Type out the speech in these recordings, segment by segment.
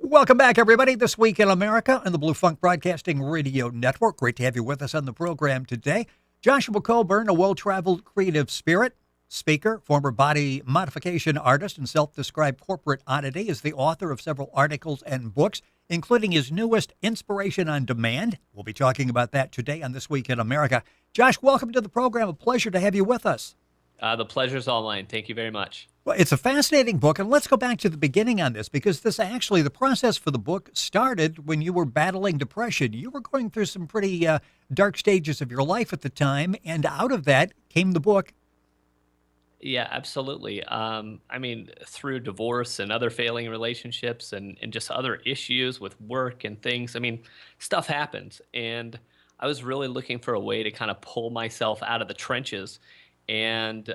Welcome back, everybody. This Week in America on the Blue Funk Broadcasting Radio Network. Great to have you with us on the program today. Joshua Coburn, a well-traveled creative spirit, speaker, former body modification artist, and self-described corporate oddity, is the author of several articles and books, including his newest, Inspiration on Demand. We'll be talking about that today on This Week in America. Josh, welcome to the program. A pleasure to have you with us. The pleasure's all mine. Thank you very much. Well, it's a fascinating book, and let's go back to the beginning on this, because the process for the book started when you were battling depression. You were going through some pretty dark stages of your life at the time, and out of that came the book. Yeah, absolutely. Through divorce and other failing relationships and just other issues with work and things, stuff happens. And I was really looking for a way to kind of pull myself out of the trenches and,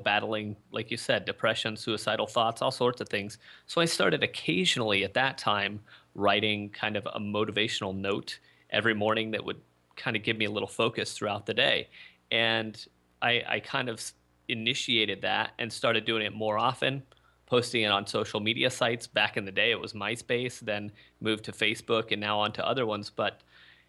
battling, like you said, depression, suicidal thoughts, all sorts of things. So I started occasionally at that time writing kind of a motivational note every morning that would kind of give me a little focus throughout the day. And I kind of initiated that and started doing it more often, posting it on social media sites. Back in the day, it was MySpace, then moved to Facebook, and now on to other ones. But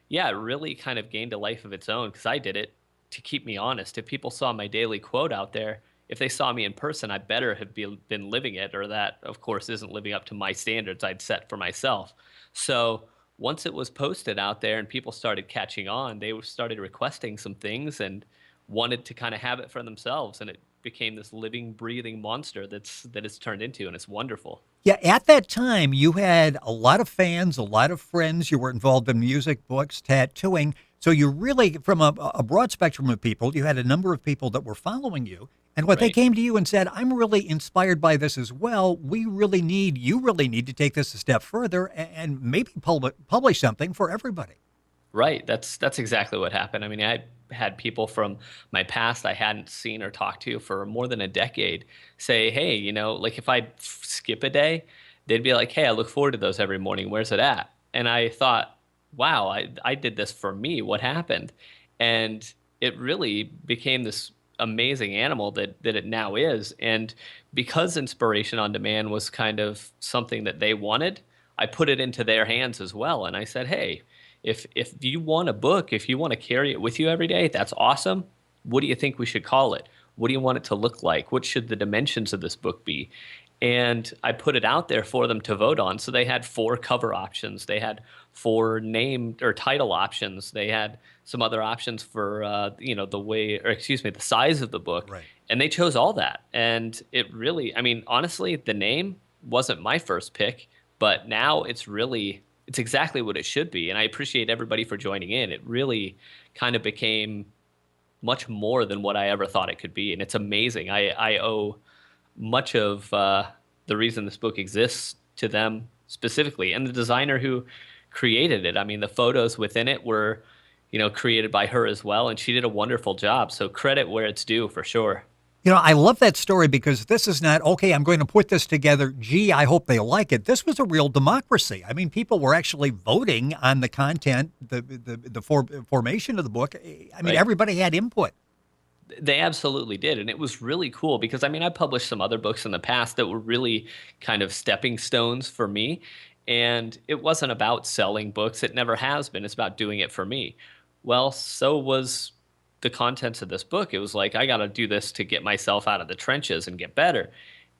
yeah, it really kind of gained a life of its own because I did it to keep me honest. If people saw my daily quote out there, if they saw me in person, I better have been living it, or that, of course, isn't living up to my standards I'd set for myself. So once it was posted out there and people started catching on, they started requesting some things and wanted to kind of have it for themselves. And it became this living, breathing monster that it's turned into, and it's wonderful. Yeah, at that time, you had a lot of fans, a lot of friends. You were involved in music, books, tattooing. So you really, from a broad spectrum of people, you had a number of people that were following you. And what they Right. came to you and said, I'm really inspired by this as well. You really need to take this a step further and maybe publish something for everybody. Right. That's exactly what happened. I had people from my past I hadn't seen or talked to for more than a decade say, hey, like if I skip a day, they'd be like, hey, I look forward to those every morning. Where's it at? And I thought, wow, I did this for me. What happened? And it really became this amazing animal that it now is. And because Inspiration on Demand was kind of something that they wanted, I put it into their hands as well. And I said, hey, if you want a book, if you want to carry it with you every day, that's awesome. What do you think we should call it? What do you want it to look like? What should the dimensions of this book be? And I put it out there for them to vote on. So they had 4 cover options. They had 4 name or title options. They had some other options for, the size of the book. Right. And they chose all that. And it really, honestly, the name wasn't my first pick, but now it's exactly what it should be. And I appreciate everybody for joining in. It really kind of became much more than what I ever thought it could be. And it's amazing. I owe much of the reason this book exists to them specifically, and the designer who created it. The photos within it were, created by her as well, and she did a wonderful job. So credit where it's due for sure. I love that story because this is not, okay, I'm going to put this together. Gee, I hope they like it. This was a real democracy. People were actually voting on the content, the formation of the book. Right. Everybody had input. They absolutely did. And it was really cool because, I published some other books in the past that were really kind of stepping stones for me. And it wasn't about selling books. It never has been. It's about doing it for me. Well, so was the contents of this book. It was like, I got to do this to get myself out of the trenches and get better.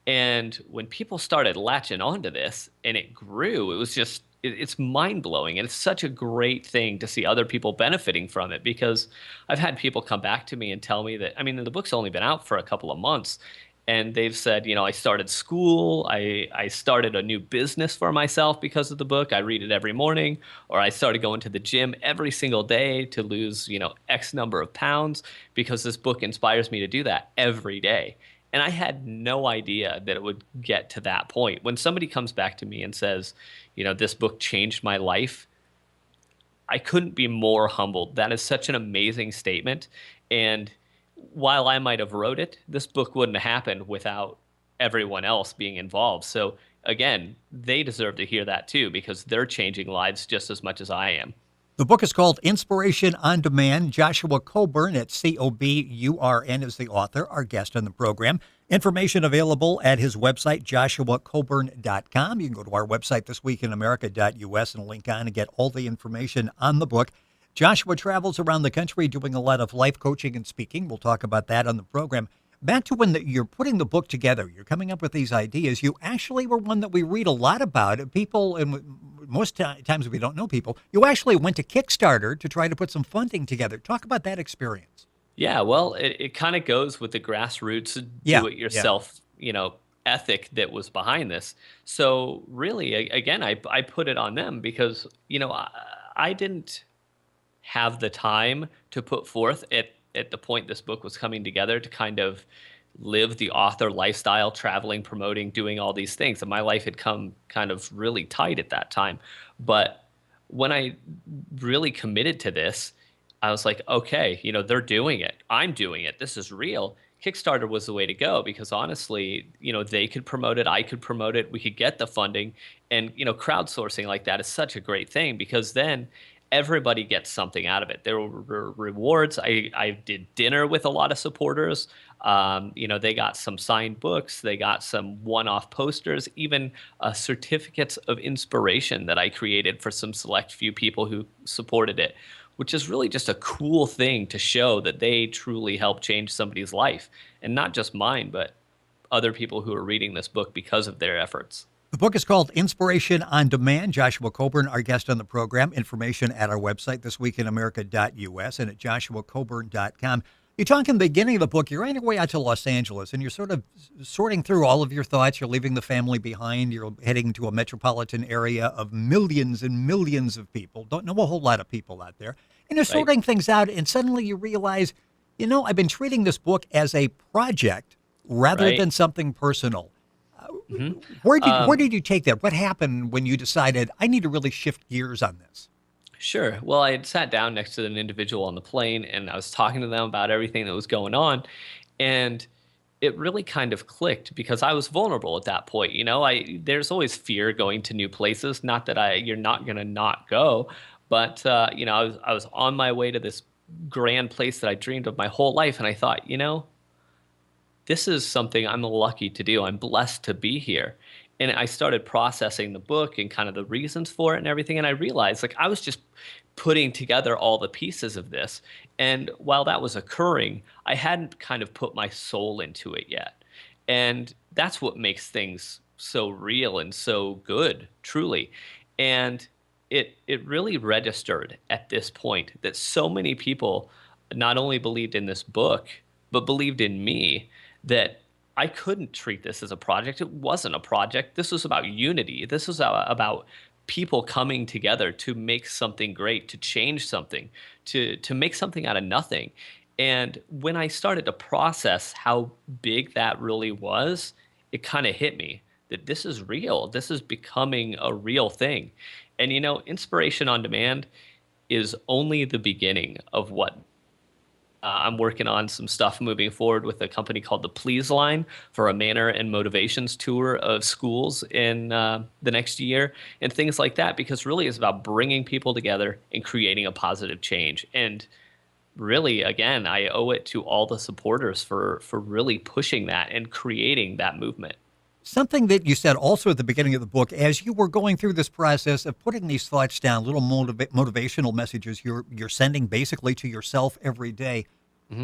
And when people started latching onto this and it grew, it was just, it's mind blowing. And it's such a great thing to see other people benefiting from it, because I've had people come back to me and tell me that, the book's only been out for a couple of months. And they've said, I started school, I started a new business for myself because of the book. I read it every morning, or I started going to the gym every single day to lose, X number of pounds because this book inspires me to do that every day. And I had no idea that it would get to that point. When somebody comes back to me and says, this book changed my life, I couldn't be more humbled. That is such an amazing statement. And while I might have wrote it, this book wouldn't have happened without everyone else being involved. So again, they deserve to hear that too, because they're changing lives just as much as I am. The book is called Inspiration on Demand. Joshua Coburn at Coburn is the author, our guest on the program. Information available at his website, joshuacoburn.com. You can go to our website, thisweekinamerica.us, and link on and get all the information on the book. Joshua travels around the country doing a lot of life coaching and speaking. We'll talk about that on the program. Back to when you're putting the book together, you're coming up with these ideas. You actually were one that we read a lot about. People, and most times we don't know people, you actually went to Kickstarter to try to put some funding together. Talk about that experience. Yeah, well, it kind of goes with the grassroots, Yeah, do-it-yourself, ethic that was behind this. So really, again, I put it on them because, I didn't have the time to put forth at the point this book was coming together to kind of live the author lifestyle, traveling, promoting, doing all these things. And my life had come kind of really tight at that time. But when I really committed to this, I was like, okay, they're doing it. I'm doing it. This is real. Kickstarter was the way to go because honestly, they could promote it. I could promote it. We could get the funding. And, crowdsourcing like that is such a great thing because then everybody gets something out of it. There were rewards. I did dinner with a lot of supporters. They got some signed books. They got some one-off posters, even certificates of inspiration that I created for some select few people who supported it, which is really just a cool thing to show that they truly helped change somebody's life. And not just mine, but other people who are reading this book because of their efforts. The book is called Inspiration on Demand. Joshua Coburn, our guest on the program. Information at our website, thisweekinamerica.us, and at joshuacoburn.com. You talk in the beginning of the book, you're on your way out to Los Angeles, and you're sort of sorting through all of your thoughts. You're leaving the family behind. You're heading to a metropolitan area of millions and millions of people. Don't know a whole lot of people out there. And you're sorting things out, and suddenly you realize, I've been treating this book as a project rather than something personal. Where did you take that? What happened when you decided I need to really shift gears on this? Sure. Well, I had sat down next to an individual on the plane and I was talking to them about everything that was going on. And it really kind of clicked because I was vulnerable at that point. There's always fear going to new places. Not that you're not going to not go, but I was on my way to this grand place that I dreamed of my whole life. And I thought, this is something I'm lucky to do. I'm blessed to be here. And I started processing the book and kind of the reasons for it and everything. And I realized I was just putting together all the pieces of this. And while that was occurring, I hadn't kind of put my soul into it yet. And that's what makes things so real and so good, truly. And it really registered at this point that so many people not only believed in this book, but believed in me, that I couldn't treat this as a project. It wasn't a project. This was about unity. This was about people coming together to make something great, to change something, to make something out of nothing. And when I started to process how big that really was, it kind of hit me that this is real. This is becoming a real thing. And Inspiration on Demand is only the beginning of what I'm working on some stuff moving forward with a company called the Please Line for a Manner and Motivations tour of schools in the next year and things like that, because really it's about bringing people together and creating a positive change. And really, again, I owe it to all the supporters for really pushing that and creating that movement. Something that you said also at the beginning of the book, as you were going through this process of putting these thoughts down, little motivational messages you're sending basically to yourself every day,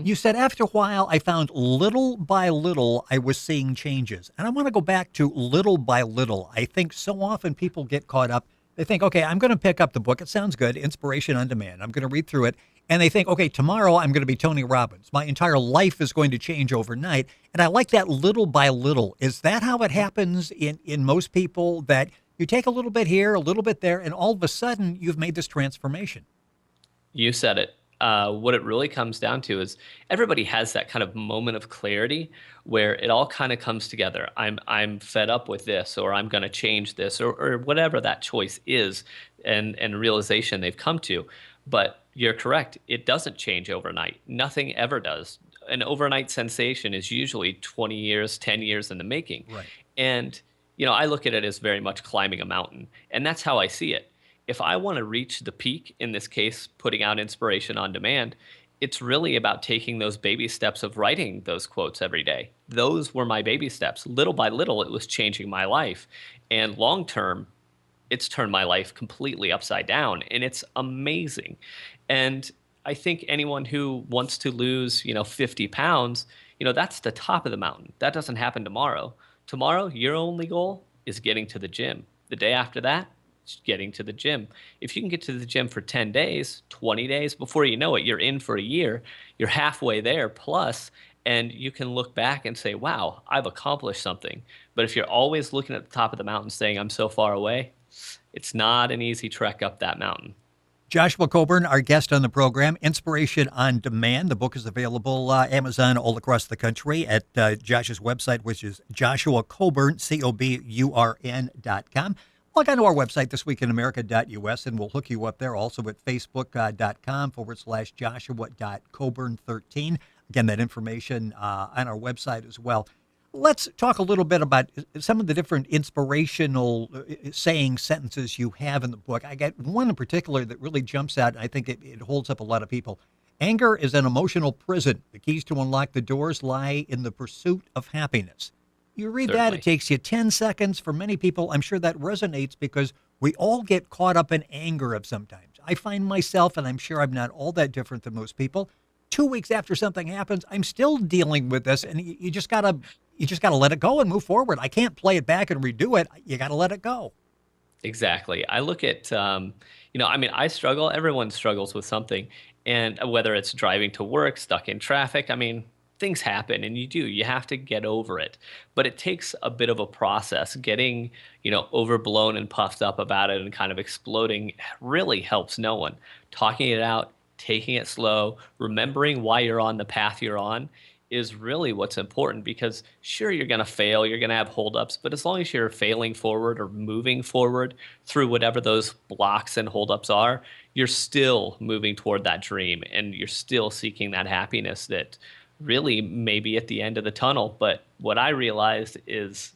you said, after a while, I found little by little, I was seeing changes. And I want to go back to little by little. I think so often people get caught up. They think, okay, I'm going to pick up the book. It sounds good, Inspiration on Demand. I'm going to read through it. And they think, okay, tomorrow I'm going to be Tony Robbins. My entire life is going to change overnight. And I like that little by little. Is that how it happens in most people, that you take a little bit here, a little bit there, and all of a sudden you've made this transformation? You said it. What it really comes down to is everybody has that kind of moment of clarity where it all kind of comes together. I'm fed up with this, or I'm going to change this, or whatever that choice is, and realization they've come to. But you're correct. It doesn't change overnight. Nothing ever does. An overnight sensation is usually 20 years, 10 years in the making. Right. And, I look at it as very much climbing a mountain. And that's how I see it. if I want to reach the peak, in this case, putting out inspiration on demand, it's really about taking those baby steps of writing those quotes every day. Those were my baby steps. Little by little, it was changing my life. And long term, it's turned my life completely upside down, and it's amazing. And I think anyone who wants to lose, 50 pounds, that's the top of the mountain. That doesn't happen tomorrow. Tomorrow, your only goal is getting to the gym. The day after that, it's getting to the gym. If you can get to the gym for 10 days, 20 days, before you know it, you're in for a year. You're halfway there plus, and you can look back and say, wow, I've accomplished something. But if you're always looking at the top of the mountain saying, I'm so far away, it's not an easy trek up that mountain. Joshua Coburn, our guest on the program, Inspiration on Demand. The book is available Amazon all across the country at Josh's website, which is Joshua Coburn, COBURN.com. Log on to our website, thisweekinamerica.us, and we'll hook you up there. Also at facebook.com/Joshua.Coburn13. Again, that information on our website as well. Let's talk a little bit about some of the different inspirational saying sentences you have in the book. I got one in particular that really jumps out, and I think it holds up a lot of people. Anger is an emotional prison. The keys to unlock the doors lie in the pursuit of happiness. You read that, it takes you 10 seconds. For many people, I'm sure that resonates because we all get caught up in anger of sometimes. I find myself, and I'm sure I'm not all that different than most people, 2 weeks after something happens, I'm still dealing with this, and you just gotta let it go and move forward. I can't play it back and redo it. You gotta let it go. Exactly. I look at, I struggle. Everyone struggles with something. And whether it's driving to work, stuck in traffic, things happen and you have to get over it. But it takes a bit of a process. Getting, overblown and puffed up about it and kind of exploding really helps no one. Talking it out, taking it slow, remembering why you're on the path you're on is really what's important, because sure, you're going to fail, you're going to have holdups, but as long as you're failing forward or moving forward through whatever those blocks and holdups are, you're still moving toward that dream and you're still seeking that happiness that really may be at the end of the tunnel. But what I realized is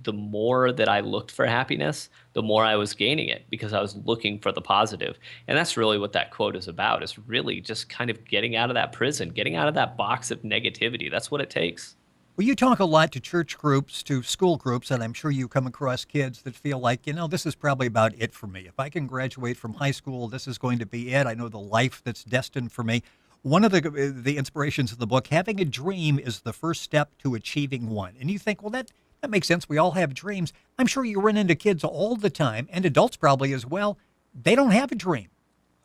the more that I looked for happiness, the more I was gaining it because I was looking for the positive. And that's really what that quote is about, is really just kind of getting out of that prison, getting out of that box of negativity. That's what it takes. Well, you talk a lot to church groups, to school groups, and I'm sure you come across kids that feel like, this is probably about it for me. If I can graduate from high school, this is going to be it. I know the life that's destined for me. One of the inspirations of the book, having a dream is the first step to achieving one. And you think, well, that makes sense. We all have dreams. I'm sure you run into kids all the time, and adults probably as well. They don't have a dream.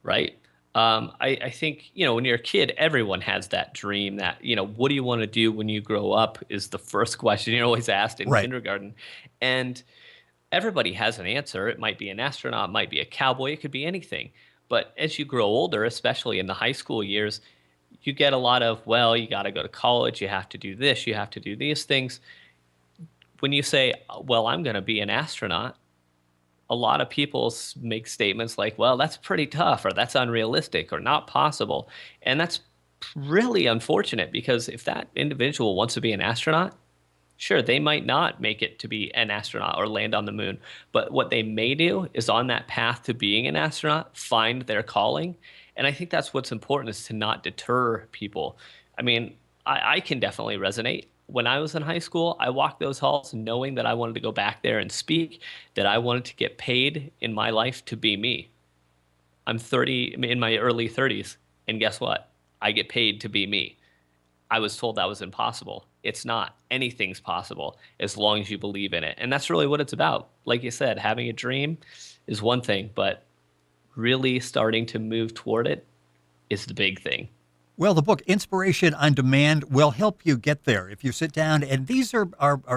Right. I think, when you're a kid, everyone has that dream that, what do you want to do when you grow up is the first question you're always asked in kindergarten. And everybody has an answer. It might be an astronaut, it might be a cowboy, it could be anything. But as you grow older, especially in the high school years, you get a lot of, well, you got to go to college, you have to do this, you have to do these things. When you say, well, I'm going to be an astronaut, a lot of people make statements like, well, that's pretty tough, or that's unrealistic, or not possible. And that's really unfortunate, because if that individual wants to be an astronaut, sure, they might not make it to be an astronaut or land on the moon. But what they may do is, on that path to being an astronaut, find their calling. And I think that's what's important, is to not deter people. I can definitely resonate. When I was in high school, I walked those halls knowing that I wanted to go back there and speak, that I wanted to get paid in my life to be me. I'm in my early 30s, and guess what? I get paid to be me. I was told that was impossible. It's not. Anything's possible as long as you believe in it. And that's really what it's about. Like you said, having a dream is one thing, but really starting to move toward it is the big thing. Well, the book Inspiration on Demand will help you get there if you sit down. And these are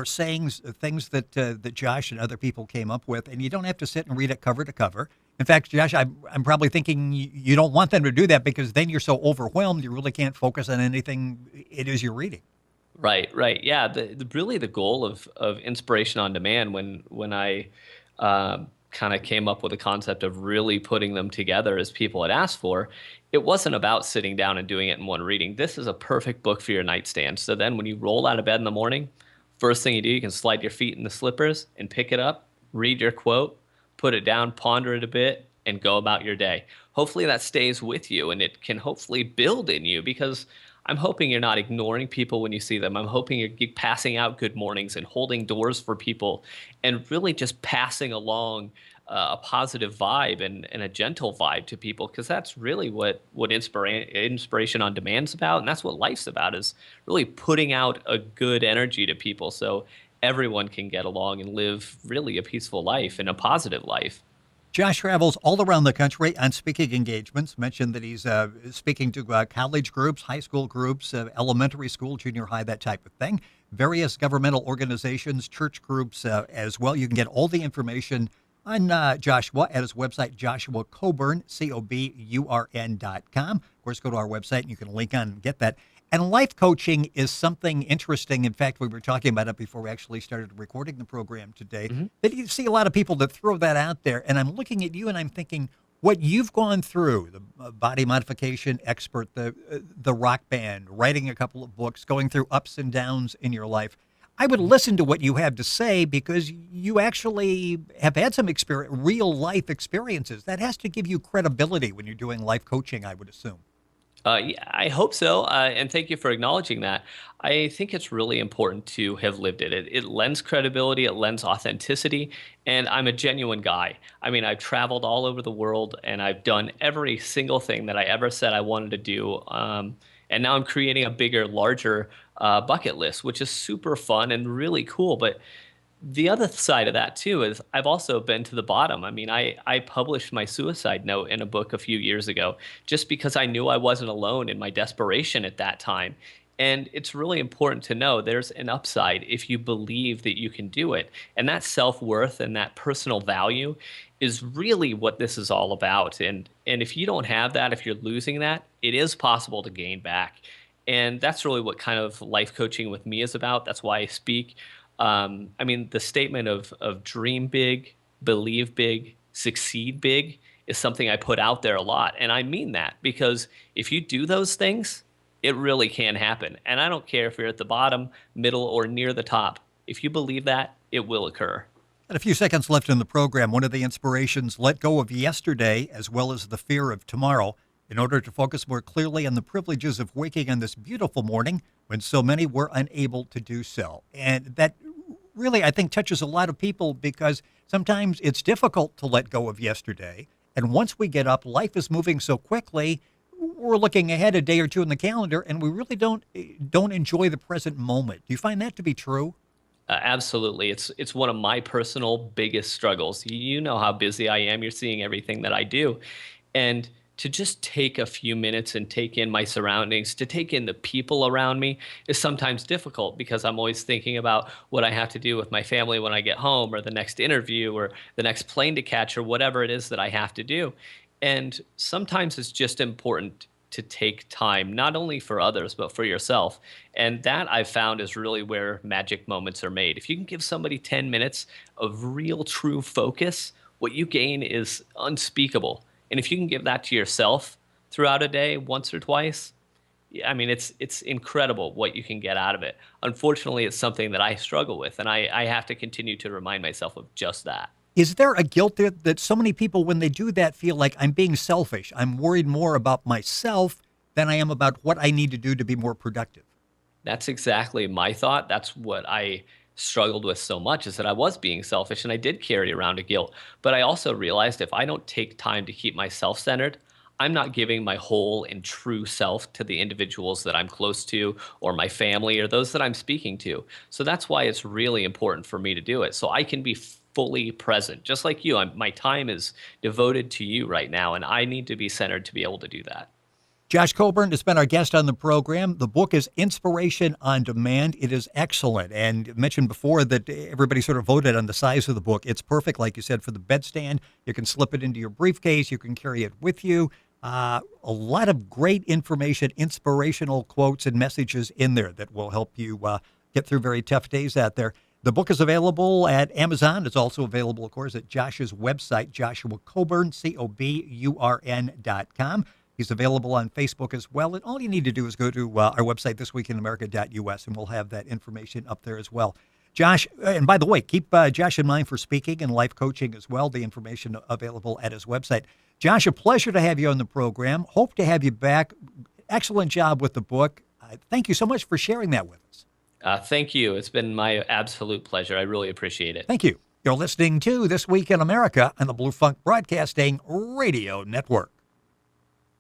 sayings, things that Josh and other people came up with, and you don't have to sit and read it cover to cover. In fact, Josh, I'm probably thinking you don't want them to do that, because then you're so overwhelmed you really can't focus on anything it is you're reading. Right. Yeah. Really the goal of Inspiration on Demand, when I kind of came up with the concept of really putting them together as people had asked for, it wasn't about sitting down and doing it in one reading. This is a perfect book for your nightstand. So then when you roll out of bed in the morning, first thing you do, you can slide your feet in the slippers and pick it up, read your quote, put it down, ponder it a bit, and go about your day. Hopefully that stays with you and it can hopefully build in you, because I'm hoping you're not ignoring people when you see them. I'm hoping you're passing out good mornings and holding doors for people and really just passing along a positive vibe and a gentle vibe to people, because that's really what inspiration on demand's about, and that's what life's about, is really putting out a good energy to people so everyone can get along and live really a peaceful life and a positive life. Josh travels all around the country on speaking engagements. Mentioned that he's speaking to college groups, high school groups, elementary school, junior high, that type of thing. Various governmental organizations, church groups as well. You can get all the information on Joshua at his website, Joshua Coburn, COBURN.com. Of course, go to our website and you can link on and get that. And life coaching is something interesting. In fact, we were talking about it before we actually started recording the program today. Mhm. That you see a lot of people that throw that out there. And I'm looking at you and I'm thinking, what you've gone through, the body modification expert, the rock band, writing a couple of books, going through ups and downs in your life. I would listen to what you have to say because you actually have had some real life experiences. That has to give you credibility when you're doing life coaching, I would assume. Yeah, I hope so. And thank you for acknowledging that. I think it's really important to have lived it. It lends credibility, it lends authenticity, and I'm a genuine guy. I mean, I've traveled all over the world and I've done every single thing that I ever said I wanted to do. And now I'm creating a bigger, larger bucket list, which is super fun and really cool. But the other side of that too is I've also been to the bottom. I mean, I published my suicide note in a book a few years ago just because I knew I wasn't alone in my desperation at that time. And it's really important to know there's an upside if you believe that you can do it. And that self-worth and that personal value is really what this is all about. And if you don't have that, if you're losing that, it is possible to gain back. And that's really what kind of life coaching with me is about. That's why I speak. I mean, the statement of dream big, believe big, succeed big is something I put out there a lot. And I mean that, because if you do those things, it really can happen. And I don't care if you're at the bottom, middle, or near the top. If you believe that, it will occur. And a few seconds left in the program. One of the inspirations, let go of yesterday as well as the fear of tomorrow in order to focus more clearly on the privileges of waking on this beautiful morning when so many were unable to do so. And that really, I think, touches a lot of people because sometimes it's difficult to let go of yesterday. And once we get up, life is moving so quickly, we're looking ahead a day or two in the calendar, and we really don't enjoy the present moment. Do you find that to be true? Absolutely. It's one of my personal biggest struggles. You know how busy I am. You're seeing everything that I do. And to just take a few minutes and take in my surroundings, to take in the people around me is sometimes difficult because I'm always thinking about what I have to do with my family when I get home, or the next interview, or the next plane to catch, or whatever it is that I have to do. And sometimes it's just important to take time, not only for others, but for yourself. And that I've found is really where magic moments are made. If you can give somebody 10 minutes of real, true focus, what you gain is unspeakable. And if you can give that to yourself throughout a day, once or twice, I mean, it's incredible what you can get out of it. Unfortunately, it's something that I struggle with, and I have to continue to remind myself of just that. Is there a guilt there that so many people, when they do that, feel like I'm being selfish? I'm worried more about myself than I am about what I need to do to be more productive. That's exactly my thought. That's what I struggled with so much, is that I was being selfish and I did carry around a guilt. But I also realized if I don't take time to keep myself centered, I'm not giving my whole and true self to the individuals that I'm close to, or my family, or those that I'm speaking to. So that's why it's really important for me to do it, so I can be fully present. Just like you, my time is devoted to you right now, and I need to be centered to be able to do that. Josh Coburn has been our guest on the program. The book is Inspiration on Demand. It is excellent. And you mentioned before that everybody sort of voted on the size of the book. It's perfect, like you said, for the bedstand. You can slip it into your briefcase. You can carry it with you. A lot of great information, inspirational quotes and messages in there that will help you get through very tough days out there. The book is available at Amazon. It's also available, of course, at Josh's website, Joshua Coburn, COBURN.com. He's available on Facebook as well. And all you need to do is go to our website, thisweekinamerica.us, and we'll have that information up there as well. Josh, and by the way, keep Josh in mind for speaking and life coaching as well. The information available at his website. Josh, a pleasure to have you on the program. Hope to have you back. Excellent job with the book. Thank you so much for sharing that with us. Thank you. It's been my absolute pleasure. I really appreciate it. Thank you. You're listening to This Week in America on the Blue Funk Broadcasting Radio Network.